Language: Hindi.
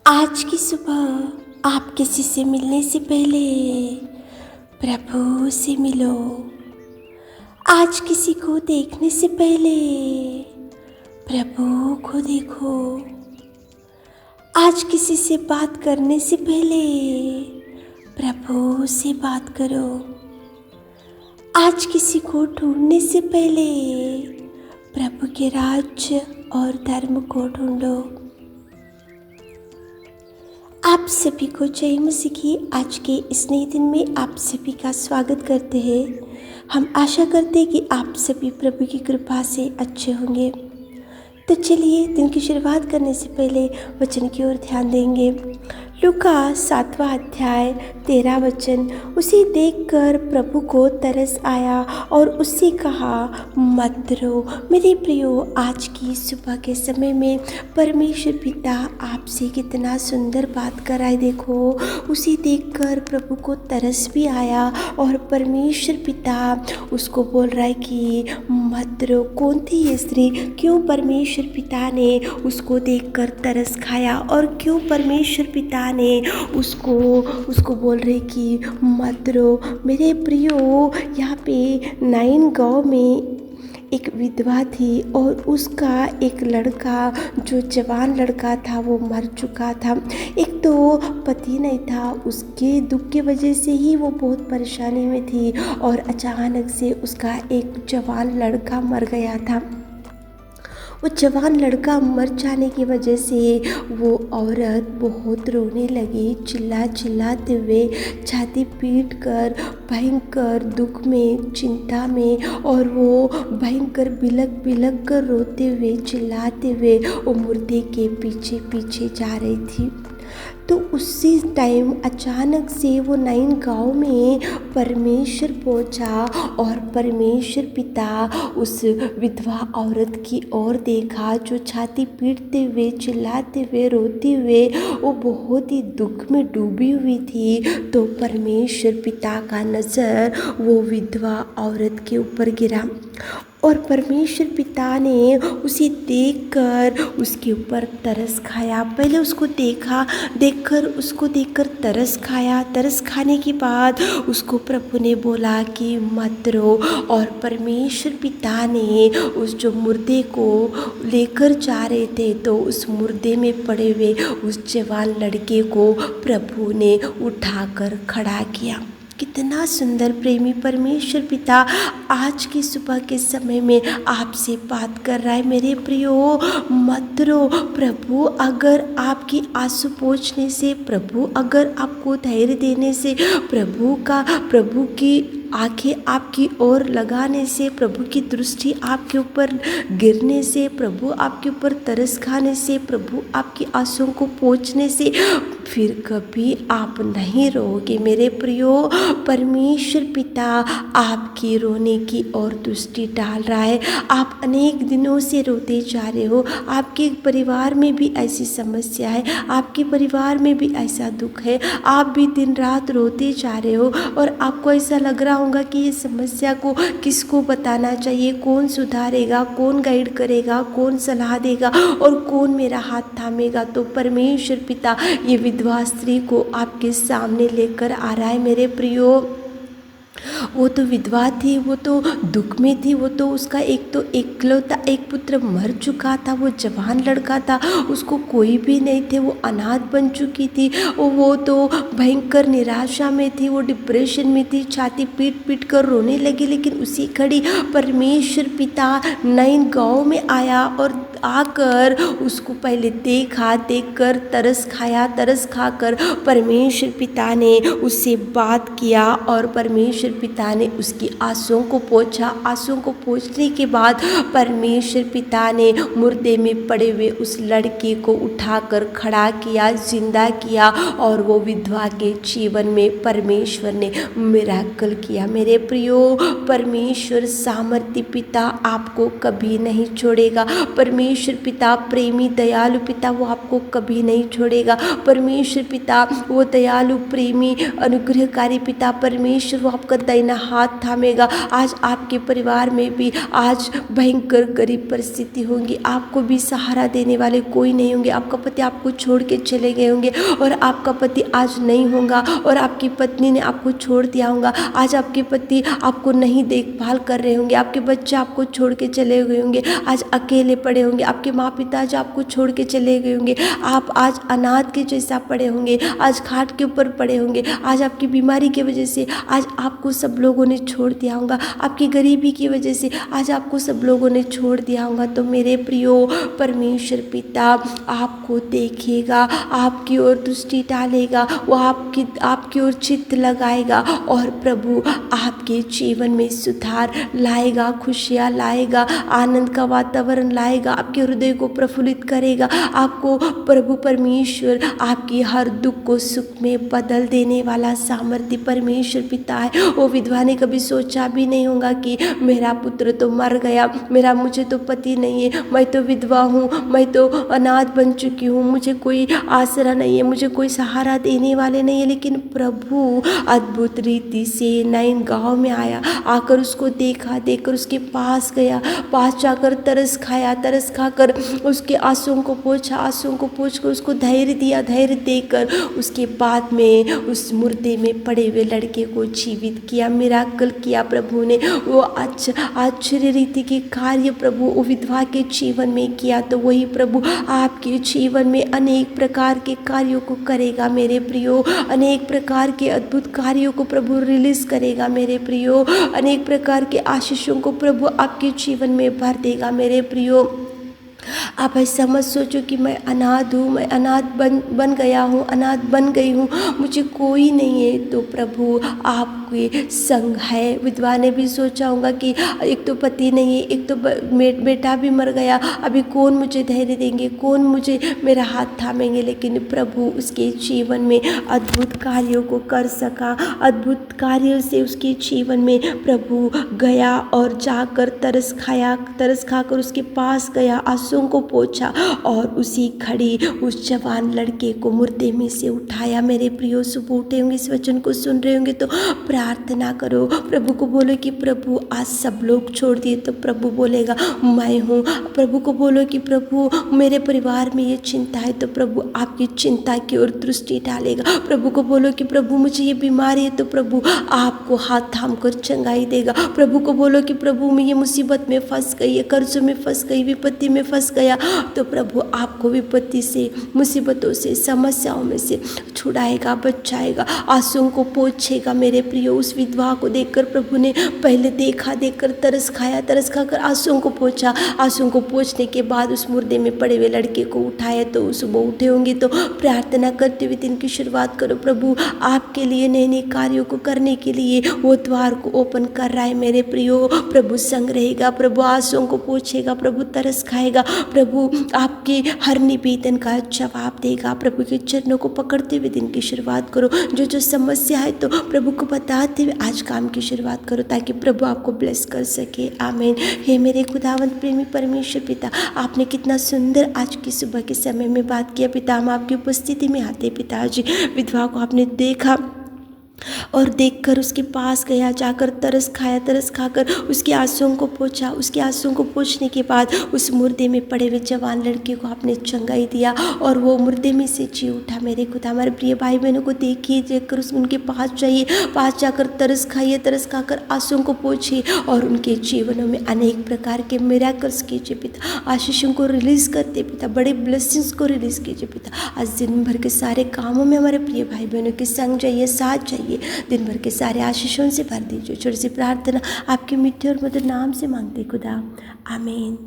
आज की सुबह आप किसी से मिलने से पहले प्रभु से मिलो। आज किसी को देखने से पहले प्रभु को देखो। आज किसी से बात करने से पहले प्रभु से बात करो। आज किसी को ढूंढने से पहले प्रभु के राज्य और धर्म को ढूंढो। आप सभी को जय मसीह की आज के इस नए दिन में आप सभी का स्वागत करते हैं। हम आशा करते हैं कि आप सभी प्रभु की कृपा से अच्छे होंगे। तो चलिए दिन की शुरुआत करने से पहले वचन की ओर ध्यान देंगे। लूका 7वां अध्याय 13 वचन। उसे देखकर प्रभु को तरस आया और उससे कहा, मत रो। मेरे प्रियो, आज की सुबह के समय में परमेश्वर पिता आपसे कितना सुंदर बात कराए। देखो, उसे देखकर प्रभु को तरस भी आया और परमेश्वर पिता उसको बोल रहा है कि मत रो। कौन थी ये स्त्री? क्यों परमेश्वर पिता ने उसको देखकर तरस खाया और क्यों परमेश्वर पिता ने उसको बोल रहे कि मत रो। मेरे प्रियो, यहाँ पे नाइन गांव में एक विधवा थी और उसका एक लड़का, जो जवान लड़का था, वो मर चुका था। एक तो पति नहीं था, उसके दुख की वजह से ही वो बहुत परेशानी में थी और अचानक से उसका एक जवान लड़का मर गया था। वो जवान लड़का मर जाने की वजह से वो औरत बहुत रोने लगी, चिल्लाते हुए, छाती पीट कर, भयंकर दुख में, चिंता में, और वो भयंकर बिलक कर रोते हुए, चिल्लाते हुए वो मुर्दे के पीछे पीछे जा रही थी। तो उसी टाइम अचानक से वो नाइन गांव में परमेश्वर पहुंचा और परमेश्वर पिता उस विधवा औरत की ओर देखा, जो छाती पीटते हुए, चिल्लाते हुए, रोते हुए, वो बहुत ही दुख में डूबी हुई थी। तो परमेश्वर पिता का नज़र वो विधवा औरत के ऊपर गिरा और परमेश्वर पिता ने उसे देखकर उसके ऊपर तरस खाया। पहले उसको देखकर तरस खाया। तरस खाने के बाद उसको प्रभु ने बोला कि मत रो। और परमेश्वर पिता ने उस जो मुर्दे को लेकर जा रहे थे, तो उस मुर्दे में पड़े हुए उस जवान लड़के को प्रभु ने उठाकर खड़ा किया। कितना सुंदर प्रेमी परमेश्वर पिता आज की सुबह के समय में आपसे बात कर रहा है। मेरे प्रियो, मत रो। प्रभु अगर आपकी आंसू पोंछने से, प्रभु अगर आपको धैर्य देने से, प्रभु की आंखें आपकी ओर लगाने से, प्रभु की दृष्टि आपके ऊपर गिरने से, प्रभु आपके ऊपर तरस खाने से, प्रभु आपकी आंसुओं को पोंछने से फिर कभी आप नहीं रोओगे। मेरे प्रियो, परमेश्वर पिता आपकी रोने की ओर दृष्टि डाल रहा है। आप अनेक दिनों से रोते जा रहे हो, आपके परिवार में भी ऐसी समस्या है, आपके परिवार में भी ऐसा दुख है, आप भी दिन रात रोते जा रहे हो और आपको ऐसा लग रहा होगा कि ये समस्या को किसको बताना चाहिए, कौन सुधारेगा, कौन गाइड करेगा, कौन सलाह देगा और कौन मेरा हाथ थामेगा। तो परमेश्वर पिता ये विधवा स्त्री को आपके सामने लेकर आ रहा है। मेरे प्रियो, वो तो विधवा थी, वो तो दुख में थी, वो तो उसका एकलौता एक पुत्र मर चुका था, वो जवान लड़का था, उसको कोई भी नहीं थे, वो अनाथ बन चुकी थी, वो तो भयंकर निराशा में थी, वो डिप्रेशन में थी, छाती पीट कर रोने लगी। लेकिन उसी घड़ी परमेश्वर पिता नैन गांव में आया और आकर उसको पहले देखकर तरस खाकर परमेश्वर पिता ने उससे बात किया और परमेश्वर पिता ने उसकी आंसुओं को पोंछा। आंसुओं को पोंछने के बाद परमेश्वर पिता ने मुर्दे में पड़े हुए उस लड़के को उठाकर खड़ा किया, जिंदा किया और वो विधवा के जीवन में परमेश्वर ने मिरेकल किया। मेरे प्रियो, परमेश्वर सामर्थी पिता आपको कभी नहीं छोड़ेगा। परमेश्वर परमेश्वर पिता प्रेमी दयालु पिता वो आपको कभी नहीं छोड़ेगा। परमेश्वर पिता वो दयालु प्रेमी अनुग्रहकारी पिता परमेश्वर वो आपका दाहिना हाथ थामेगा। आज आपके परिवार में भी आज भयंकर गरीब परिस्थिति होंगी, आपको भी सहारा देने वाले कोई नहीं होंगे। आपका पति आपको छोड़ के चले गए होंगे और आपका पति आज नहीं होगा और आपकी पत्नी ने आपको छोड़ दिया होगा। आज आपके पति आपको नहीं देखभाल कर रहे होंगे, आपके बच्चे आपको छोड़ के चले गए होंगे, आज अकेले पड़े होंगे, आपके माँ पिता आज आपको छोड़ के चले गए होंगे, आप आज अनाथ के जैसा पड़े होंगे, आज खाट के ऊपर पड़े होंगे, आज आपकी बीमारी की वजह से आज आपको सब लोगों ने छोड़ दिया होगा, आपकी गरीबी की वजह से आज आपको सब लोगों ने छोड़ दिया होगा। तो मेरे प्रियो परमेश्वर पिता आपको देखेगा, आपकी ओर दृष्टि डालेगा, वो आपकी ओर चित्त लगाएगा और प्रभु आपके जीवन में सुधार लाएगा, खुशियाँ लाएगा, आनंद का वातावरण लाएगा, आपके हृदय को प्रफुल्लित करेगा। आपको प्रभु परमेश्वर आपकी हर दुख को सुख में बदल देने वाला सामर्थ्य परमेश्वर पिता है। वो विधवा ने कभी सोचा भी नहीं होगा कि मेरा पुत्र तो मर गया, मुझे तो पति नहीं है, मैं तो विधवा हूँ, मैं तो अनाथ बन चुकी हूँ, मुझे कोई आसरा नहीं है, मुझे कोई सहारा देने वाले नहीं है। लेकिन प्रभु अद्भुत रीति से नाइन गांव में आया, आकर उसको देखा, देखकर उसके पास गया, पास जाकर तरस खाया, तरस खाकर उसके आंसुओं को पोंछा, आंसुओं को पोंछकर उसको धैर्य दिया, धैर्य देकर उसके बाद में उस मुर्दे में पड़े हुए लड़के को जीवित किया, मिराकल किया प्रभु ने। वो आश्चर्य रीति के कार्य प्रभु वो विधवा के जीवन में किया। तो वही प्रभु आपके जीवन में अनेक प्रकार के कार्यों को करेगा मेरे प्रियो, अनेक प्रकार के अद्भुत कार्यों को प्रभु रिलीज करेगा मेरे प्रियो, अनेक प्रकार के आशीषों को प्रभु आपके जीवन में भर देगा मेरे प्रियो। आप ऐसा मत सोचो कि मैं अनाथ हूँ, मैं अनाथ बन गया हूँ, अनाथ बन गई हूँ, मुझे कोई नहीं है। तो प्रभु आपके संग है। विधवा ने भी सोचा होगा कि एक तो पति नहीं है, एक तो बेटा भी मर गया, अभी कौन मुझे धैर्य देंगे, कौन मुझे मेरा हाथ थामेंगे। लेकिन प्रभु उसके जीवन में अद्भुत कार्यों को कर सका, अद्भुत कार्यों से उसके जीवन में प्रभु गया और जाकर तरस खाकर उसके पास गया, आंसुओं को पोंछा और उसी घड़ी उस जवान लड़के को मुर्दे में से उठाया। मेरे प्रियो सुबह उठे होंगे, इस वचन को सुन रहे होंगे तो प्रार्थना करो, प्रभु को बोलो कि प्रभु आज सब लोग छोड़ दिए तो प्रभु बोलेगा मैं हूँ। प्रभु को बोलो कि प्रभु मेरे परिवार में ये चिंता है तो प्रभु आपकी चिंता की ओर दृष्टि डालेगा। प्रभु को बोलो कि प्रभु मुझे ये बीमारी है तो प्रभु आपको हाथ थाम कर चंगाई देगा। प्रभु को बोलो कि प्रभु मैं ये मुसीबत में फंस गई है, कर्जों में फंस गई, विपत्ति में फंस गया तो प्रभु आपको विपत्ति से, मुसीबतों से, समस्याओं में से छुड़ाएगा, बचाएगा, आंसुओं को पोंछेगा। मेरे प्रियो उस विधवा को देखकर प्रभु ने पहले देखकर तरस खाया, तरस खाकर आंसुओं को पोंछा, आंसुओं को पोंछने के बाद उस मुर्दे में पड़े हुए लड़के को उठाया। तो सुबह उठे होंगे तो प्रार्थना करते हुए दिन की शुरुआत करो। प्रभु आपके लिए नए नए कार्यों को करने के लिए वो द्वार को ओपन कर रहा है मेरे प्रियो। प्रभु संग रहेगा, प्रभु आंसुओं को पोंछेगा, प्रभु तरस खाएगा, प्रभु आपके हर निवेदन का जवाब देगा। प्रभु के चरणों को पकड़ते हुए दिन की शुरुआत करो। जो समस्या है तो प्रभु को बताते हुए आज काम की शुरुआत करो ताकि प्रभु आपको ब्लेस कर सके। आमीन। हे मेरे खुदावंत प्रेमी परमेश्वर पिता, आपने कितना सुंदर आज की सुबह के समय में बात किया पिता। हम आपकी उपस्थिति में आते पिताजी, विधवा को आपने देखा और देखकर उसके पास गया, जाकर तरस खाया, तरस खाकर उसके आंसुओं को पोंछा, उसके आंसुओं को पोंछने के बाद उस मुर्दे में पड़े हुए जवान लड़के को आपने चंगाई दिया और वो मुर्दे में से जी उठा। मेरे खुदा हमारे प्रिय भाई बहनों को देखिए, देखकर उनके पास जाइए, पास जाकर तरस खाइए, तरस खाकर आंसुओं को पोंछिए और उनके जीवनों में अनेक प्रकार के मिरेकल्स कीजिए पिता। आशीषों को रिलीज करते पिता, बड़े ब्लेसिंग्स को रिलीज कीजिए पिता। आज दिन भर के सारे कामों में हमारे प्रिय भाई बहनों के संग जाइए, साथ जाइए, दिन भर के सारे आशीषों से भर दीजिए। छोटी सी प्रार्थना आपके मीठे और मधुर नाम से मांगते खुदा, आमीन।